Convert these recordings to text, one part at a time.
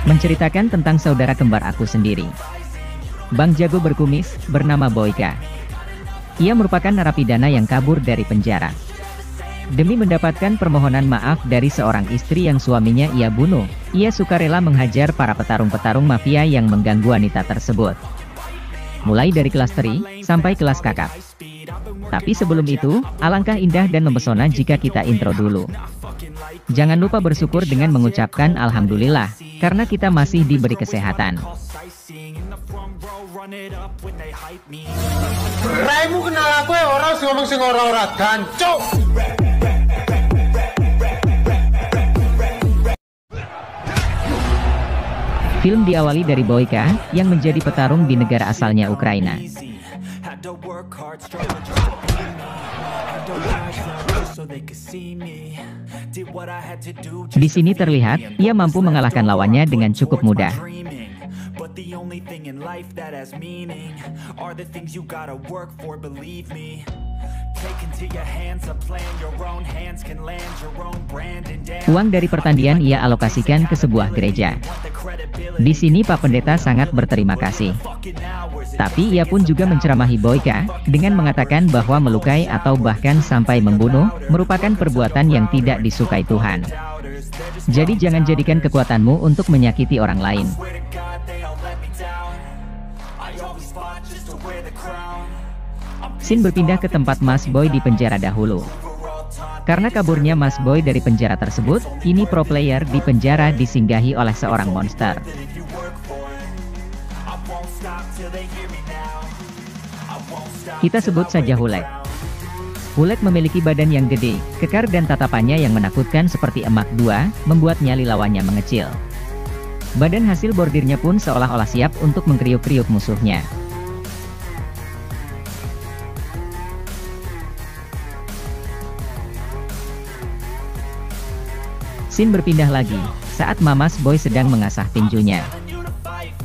menceritakan tentang saudara kembar aku sendiri. Bang Jago berkumis, bernama Boyka. Ia merupakan narapidana yang kabur dari penjara. Demi mendapatkan permohonan maaf dari seorang istri yang suaminya ia bunuh, ia sukarela menghajar para petarung-petarung mafia yang mengganggu wanita tersebut. Mulai dari kelas teri, sampai kelas kakap. Tapi sebelum itu, alangkah indah dan mempesona jika kita intro dulu. Jangan lupa bersyukur dengan mengucapkan Alhamdulillah, karena kita masih diberi kesehatan. Raimu kenal aku ya orang sing ngomong sing ora-ora gancuk. Film diawali dari Boyka, yang menjadi petarung di negara asalnya Ukraina. Di sini terlihat, ia mampu mengalahkan lawannya dengan cukup mudah. Uang dari pertandingan ia alokasikan ke sebuah gereja. Di sini Pak Pendeta sangat berterima kasih. Tapi ia pun juga menceramahi Boyka, dengan mengatakan bahwa melukai atau bahkan sampai membunuh, merupakan perbuatan yang tidak disukai Tuhan. Jadi jangan jadikan kekuatanmu untuk menyakiti orang lain. Scene berpindah ke tempat Mas Boy di penjara dahulu. Karena kaburnya Mas Boy dari penjara tersebut, kini pro player di penjara disinggahi oleh seorang monster. Kita sebut saja Hulek. Hulek memiliki badan yang gede, kekar dan tatapannya yang menakutkan seperti emak dua, membuat nyali lawannya mengecil. Badan hasil bordirnya pun seolah-olah siap untuk mengkriuk-kriuk musuhnya. Scene berpindah lagi, saat Mamas Boy sedang mengasah tinjunya.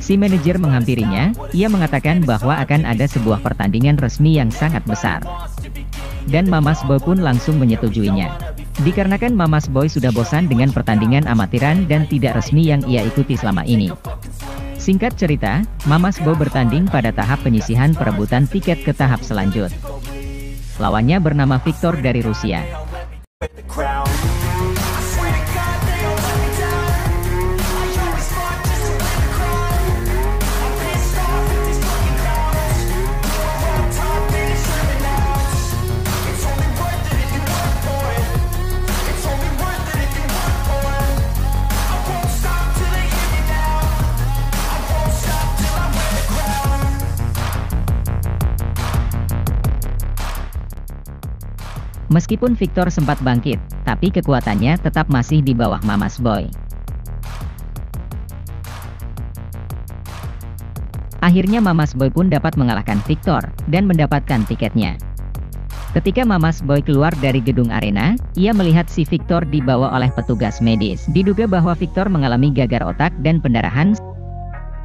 Si manajer menghampirinya, ia mengatakan bahwa akan ada sebuah pertandingan resmi yang sangat besar. Dan Mamas Boy pun langsung menyetujuinya. Dikarenakan Mamas Boy sudah bosan dengan pertandingan amatiran dan tidak resmi yang ia ikuti selama ini. Singkat cerita, Mamas Boy bertanding pada tahap penyisihan perebutan tiket ke tahap selanjutnya. Lawannya bernama Victor dari Rusia. Meskipun Victor sempat bangkit, tapi kekuatannya tetap masih di bawah Mamas Boy. Akhirnya Mamas Boy pun dapat mengalahkan Victor, dan mendapatkan tiketnya. Ketika Mamas Boy keluar dari gedung arena, ia melihat si Victor dibawa oleh petugas medis. Diduga bahwa Victor mengalami gagar otak dan pendarahan.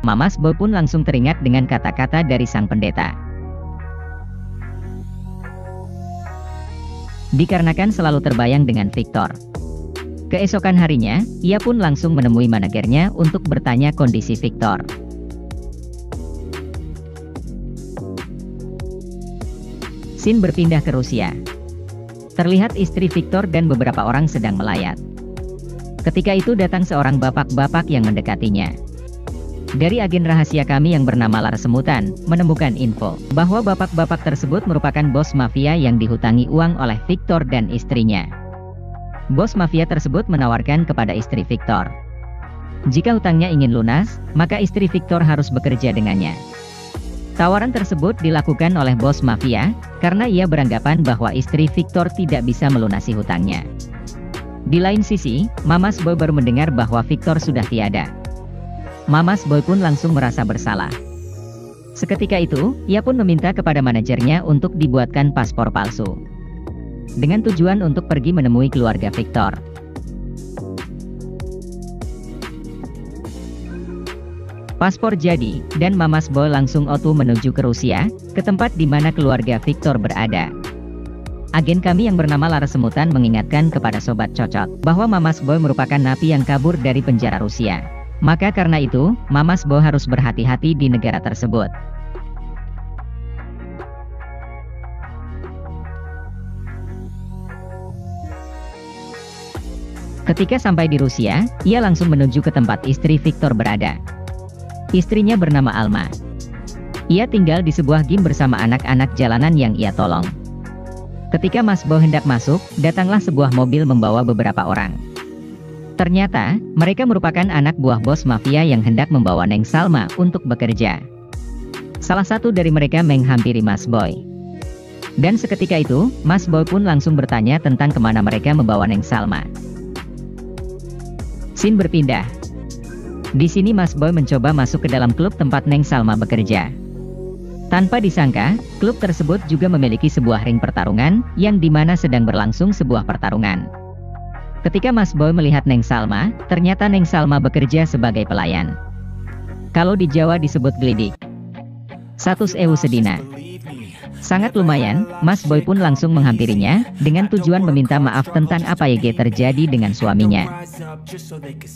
Mamas Boy pun langsung teringat dengan kata-kata dari sang pendeta. Dikarenakan selalu terbayang dengan Victor. Keesokan harinya, ia pun langsung menemui manajernya untuk bertanya kondisi Victor. Scene berpindah ke Rusia. Terlihat istri Victor dan beberapa orang sedang melayat. Ketika itu datang seorang bapak-bapak yang mendekatinya. Dari agen rahasia kami yang bernama Larsemutan, menemukan info bahwa bapak-bapak tersebut merupakan bos mafia yang dihutangi uang oleh Victor dan istrinya. Bos mafia tersebut menawarkan kepada istri Victor, jika hutangnya ingin lunas, maka istri Victor harus bekerja dengannya. Tawaran tersebut dilakukan oleh bos mafia, karena ia beranggapan bahwa istri Victor tidak bisa melunasi hutangnya. Di lain sisi, Mamas Boy baru mendengar bahwa Victor sudah tiada. Mamas Boy pun langsung merasa bersalah. Seketika itu, ia pun meminta kepada manajernya untuk dibuatkan paspor palsu. Dengan tujuan untuk pergi menemui keluarga Victor. Paspor jadi, dan Mamas Boy langsung auto menuju ke Rusia, ke tempat di mana keluarga Victor berada. Agen kami yang bernama Larsemutan mengingatkan kepada Sobat Cocot, bahwa Mamas Boy merupakan napi yang kabur dari penjara Rusia. Maka karena itu, Mas Boy harus berhati-hati di negara tersebut. Ketika sampai di Rusia, ia langsung menuju ke tempat istri Victor berada. Istrinya bernama Alma. Ia tinggal di sebuah gym bersama anak-anak jalanan yang ia tolong. Ketika Mas Boy hendak masuk, datanglah sebuah mobil membawa beberapa orang. Ternyata, mereka merupakan anak buah bos mafia yang hendak membawa Neng Salma untuk bekerja. Salah satu dari mereka menghampiri Mas Boy. Dan seketika itu, Mas Boy pun langsung bertanya tentang kemana mereka membawa Neng Salma. Scene berpindah. Di sini Mas Boy mencoba masuk ke dalam klub tempat Neng Salma bekerja. Tanpa disangka, klub tersebut juga memiliki sebuah ring pertarungan, yang dimana sedang berlangsung sebuah pertarungan. Ketika Mas Boy melihat Neng Salma, ternyata Neng Salma bekerja sebagai pelayan. Kalau di Jawa disebut gelidik. 100.000 sedina. Sangat lumayan, Mas Boy pun langsung menghampirinya, dengan tujuan meminta maaf tentang apa yang terjadi dengan suaminya.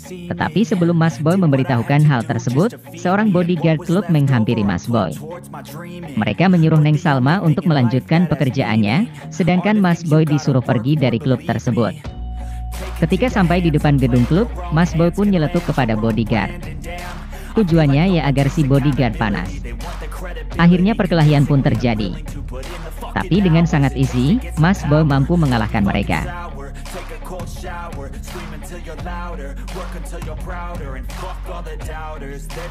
Tetapi sebelum Mas Boy memberitahukan hal tersebut, seorang bodyguard klub menghampiri Mas Boy. Mereka menyuruh Neng Salma untuk melanjutkan pekerjaannya, sedangkan Mas Boy disuruh pergi dari klub tersebut. Ketika sampai di depan gedung klub, Mas Boy pun nyeletuk kepada bodyguard. Tujuannya ya agar si bodyguard panas. Akhirnya perkelahian pun terjadi. Tapi dengan sangat easy, Mas Boy mampu mengalahkan mereka.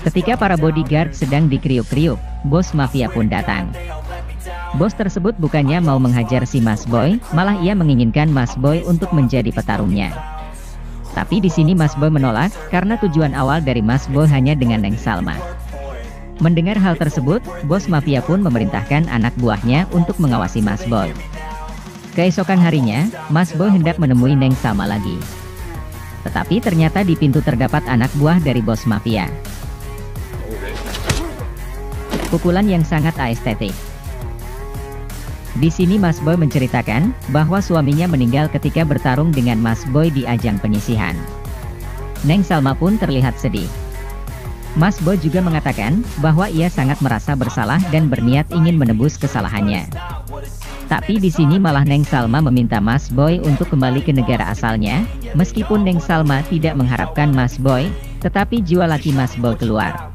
Ketika para bodyguard sedang dikriuk-kriuk, bos mafia pun datang. Bos tersebut bukannya mau menghajar si Mas Boy, malah ia menginginkan Mas Boy untuk menjadi petarungnya. Tapi di sini Mas Boy menolak, karena tujuan awal dari Mas Boy hanya dengan Neng Salma. Mendengar hal tersebut, bos mafia pun memerintahkan anak buahnya untuk mengawasi Mas Boy. Keesokan harinya, Mas Boy hendak menemui Neng Salma lagi. Tetapi ternyata di pintu terdapat anak buah dari bos mafia. Pukulan yang sangat estetik. Di sini Mas Boy menceritakan bahwa suaminya meninggal ketika bertarung dengan Mas Boy di ajang penyisihan. Neng Salma pun terlihat sedih. Mas Boy juga mengatakan bahwa ia sangat merasa bersalah dan berniat ingin menebus kesalahannya. Tapi di sini malah Neng Salma meminta Mas Boy untuk kembali ke negara asalnya, meskipun Neng Salma tidak mengharapkan Mas Boy, tetapi jiwa laki Mas Boy keluar.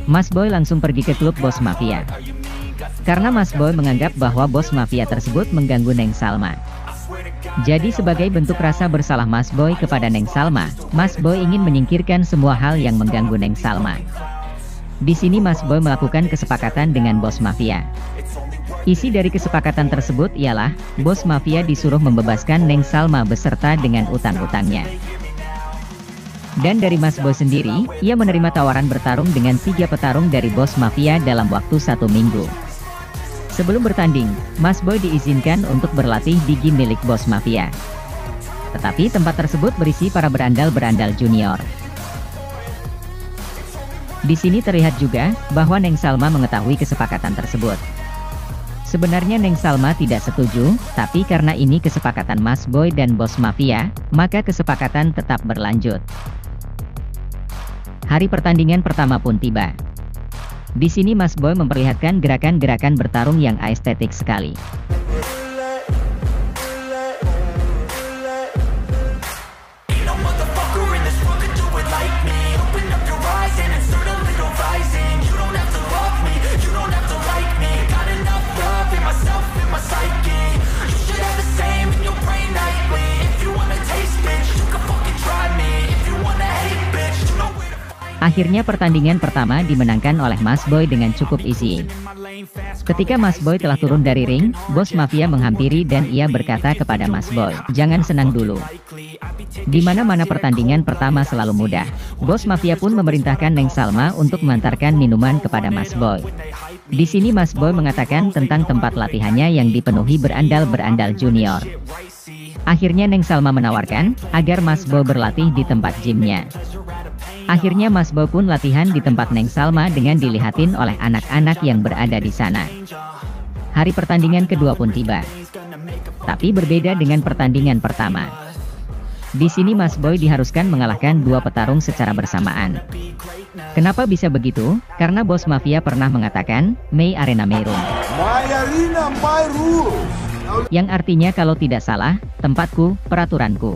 Mas Boy langsung pergi ke klub bos mafia. Karena Mas Boy menganggap bahwa bos mafia tersebut mengganggu Neng Salma. Jadi sebagai bentuk rasa bersalah Mas Boy kepada Neng Salma, Mas Boy ingin menyingkirkan semua hal yang mengganggu Neng Salma. Di sini Mas Boy melakukan kesepakatan dengan bos mafia. Isi dari kesepakatan tersebut ialah, bos mafia disuruh membebaskan Neng Salma beserta dengan utang-utangnya. Dan dari Mas Boy sendiri, ia menerima tawaran bertarung dengan 3 petarung dari bos mafia dalam waktu 1 minggu. Sebelum bertanding, Mas Boy diizinkan untuk berlatih di gym milik bos mafia. Tetapi tempat tersebut berisi para berandal-berandal junior. Di sini terlihat juga bahwa Neng Salma mengetahui kesepakatan tersebut. Sebenarnya Neng Salma tidak setuju, tapi karena ini kesepakatan Mas Boy dan bos mafia, maka kesepakatan tetap berlanjut. Hari pertandingan pertama pun tiba. Di sini Mas Boy memperlihatkan gerakan-gerakan bertarung yang estetik sekali. Akhirnya pertandingan pertama dimenangkan oleh Mas Boy dengan cukup easy. Ketika Mas Boy telah turun dari ring, bos mafia menghampiri dan ia berkata kepada Mas Boy, "Jangan senang dulu. Di mana-mana pertandingan pertama selalu mudah." Bos mafia pun memerintahkan Neng Salma untuk mengantarkan minuman kepada Mas Boy. Di sini Mas Boy mengatakan tentang tempat latihannya yang dipenuhi berandal-berandal junior. Akhirnya Neng Salma menawarkan agar Mas Boy berlatih di tempat gymnya. Akhirnya Mas Boy pun latihan di tempat Neng Salma dengan dilihatin oleh anak-anak yang berada di sana. Hari pertandingan kedua pun tiba. Tapi berbeda dengan pertandingan pertama. Di sini Mas Boy diharuskan mengalahkan dua petarung secara bersamaan. Kenapa bisa begitu? Karena bos mafia pernah mengatakan, "My arena, my room." My arena, my rules. Yang artinya kalau tidak salah, tempatku, peraturanku.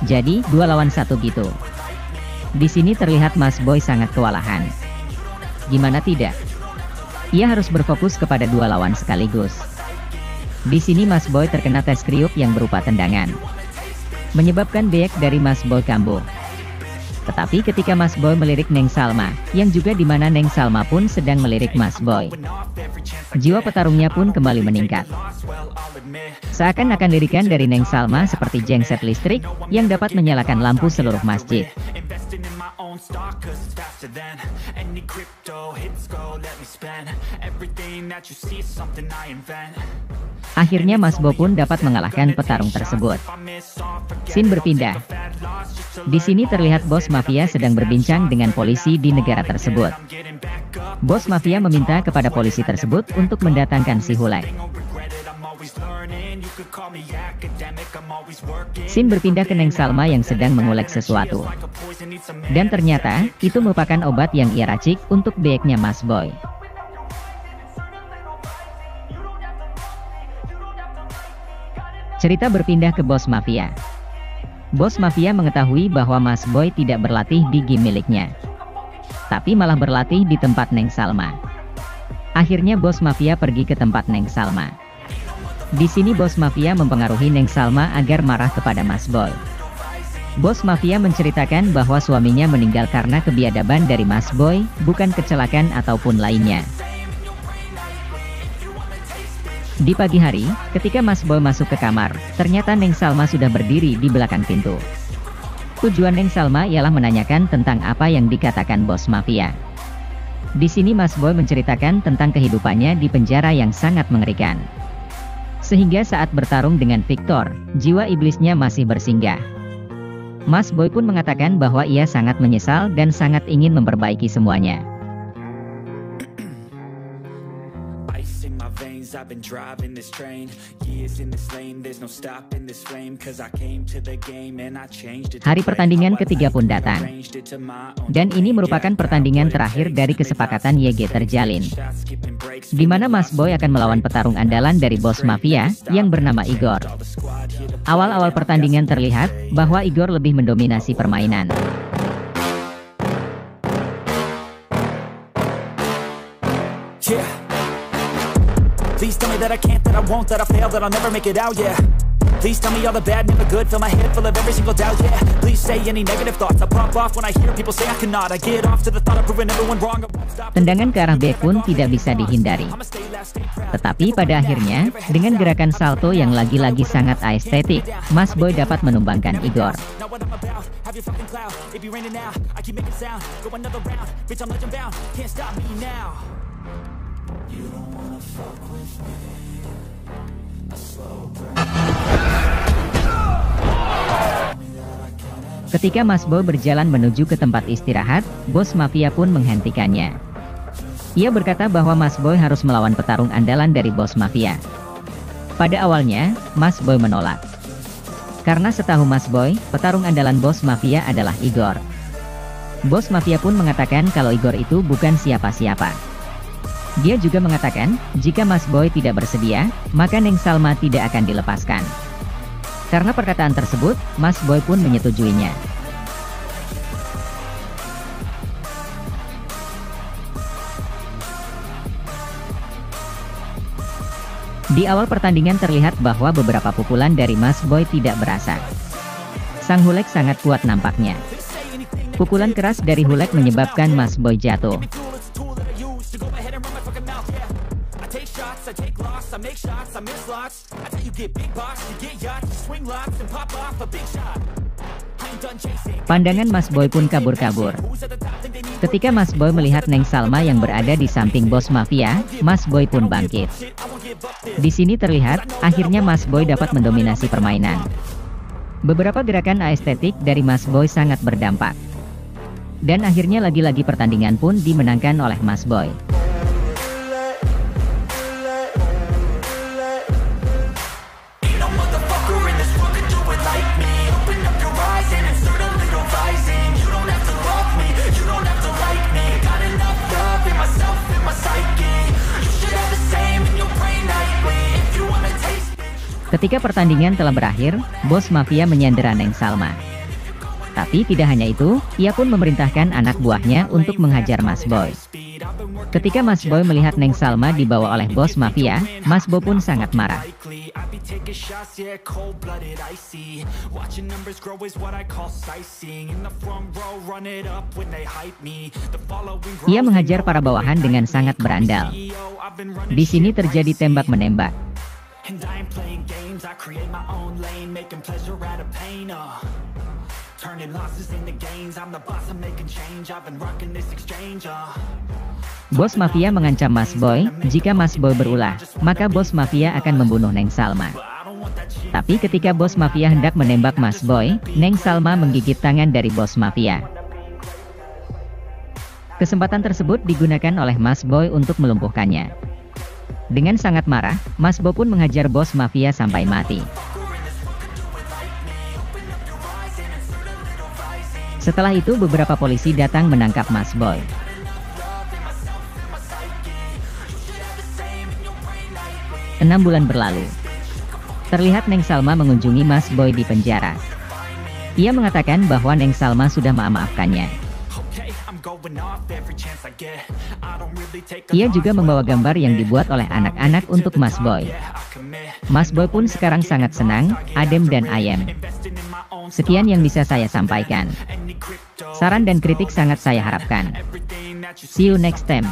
Jadi, 2 lawan 1 gitu. Di sini terlihat Mas Boy sangat kewalahan. Gimana tidak? Ia harus berfokus kepada 2 lawan sekaligus. Di sini Mas Boy terkena tes kriuk yang berupa tendangan, menyebabkan beek dari Mas Boy kambuh. Tetapi ketika Mas Boy melirik Neng Salma, yang juga dimana Neng Salma pun sedang melirik Mas Boy, jiwa petarungnya pun kembali meningkat. Seakan-akan lirikan dari Neng Salma seperti genset listrik, yang dapat menyalakan lampu seluruh masjid. Akhirnya Mas Boy pun dapat mengalahkan petarung tersebut. Scene berpindah. Di sini terlihat bos mafia sedang berbincang dengan polisi di negara tersebut. Bos mafia meminta kepada polisi tersebut untuk mendatangkan si Hulek. Scene berpindah ke Neng Salma yang sedang mengulek sesuatu. Dan ternyata, itu merupakan obat yang ia racik untuk beeknya Mas Boy. Cerita berpindah ke bos mafia. Bos mafia mengetahui bahwa Mas Boy tidak berlatih di gym miliknya, tapi malah berlatih di tempat Neng Salma. Akhirnya bos mafia pergi ke tempat Neng Salma. Di sini bos mafia mempengaruhi Neng Salma agar marah kepada Mas Boy. Bos mafia menceritakan bahwa suaminya meninggal karena kebiadaban dari Mas Boy, bukan kecelakaan ataupun lainnya. Di pagi hari, ketika Mas Boy masuk ke kamar, ternyata Neng Salma sudah berdiri di belakang pintu. Tujuan Neng Salma ialah menanyakan tentang apa yang dikatakan bos mafia. Di sini Mas Boy menceritakan tentang kehidupannya di penjara yang sangat mengerikan. Sehingga saat bertarung dengan Victor, jiwa iblisnya masih bersinggah. Mas Boy pun mengatakan bahwa ia sangat menyesal dan sangat ingin memperbaiki semuanya. Hari pertandingan ketiga pun datang. Dan ini merupakan pertandingan terakhir dari kesepakatan YG terjalin, di mana Mas Boy akan melawan petarung andalan dari bos mafia, yang bernama Igor. Awal-awal pertandingan terlihat bahwa Igor lebih mendominasi permainan. Please tell me that I can't, that I won't, that I fail, that I'll never make it out, yeah. Please tell me all the bad, never good, fill my head full of every single doubt, yeah. Please say any negative thoughts, I pop off when I hear people say I cannot. I get off to the thought of proving everyone wrong. Tendangan ke arah back pun tidak bisa dihindari. Tetapi pada akhirnya, dengan gerakan salto yang lagi-lagi sangat estetik, Mas Boy dapat menumbangkan Igor. Ketika Mas Boy berjalan menuju ke tempat istirahat, bos mafia pun menghentikannya. Ia berkata bahwa Mas Boy harus melawan petarung andalan dari bos mafia. Pada awalnya, Mas Boy menolak. Karena setahu Mas Boy, petarung andalan bos mafia adalah Igor. Bos mafia pun mengatakan kalau Igor itu bukan siapa-siapa. Dia juga mengatakan, jika Mas Boy tidak bersedia, maka Neng Salma tidak akan dilepaskan. Karena perkataan tersebut, Mas Boy pun menyetujuinya. Di awal pertandingan terlihat bahwa beberapa pukulan dari Mas Boy tidak berasa. Sang Hulek sangat kuat nampaknya. Pukulan keras dari Hulek menyebabkan Mas Boy jatuh. Pandangan Mas Boy pun kabur-kabur. Ketika Mas Boy melihat Neng Salma yang berada di samping bos mafia, Mas Boy pun bangkit. Di sini terlihat, akhirnya Mas Boy dapat mendominasi permainan. Beberapa gerakan estetik dari Mas Boy sangat berdampak. Dan akhirnya lagi-lagi pertandingan pun dimenangkan oleh Mas Boy. Ain't no motherfucker in this world could do it like me. Open up Ketika pertandingan telah berakhir, bos mafia menyandera Neng Salma. Tapi tidak hanya itu, ia pun memerintahkan anak buahnya untuk menghajar Mas Boy. Ketika Mas Boy melihat Neng Salma dibawa oleh bos mafia, Mas Boy pun sangat marah. Ia menghajar para bawahan dengan sangat berandal. Di sini terjadi tembak-menembak. Bos mafia mengancam Mas Boy, jika Mas Boy berulah, maka bos mafia akan membunuh Neng Salma. Tapi ketika bos mafia hendak menembak Mas Boy, Neng Salma menggigit tangan dari bos mafia. Kesempatan tersebut digunakan oleh Mas Boy untuk melumpuhkannya. Dengan sangat marah, Mas Boy pun menghajar bos mafia sampai mati. Setelah itu beberapa polisi datang menangkap Mas Boy. Enam bulan berlalu. Terlihat Neng Salma mengunjungi Mas Boy di penjara. Ia mengatakan bahwa Neng Salma sudah memaafkannya. Ia juga membawa gambar yang dibuat oleh anak-anak untuk Mas Boy. Mas Boy pun sekarang sangat senang, adem dan ayem. Sekian yang bisa saya sampaikan. Saran dan kritik sangat saya harapkan. See you next time.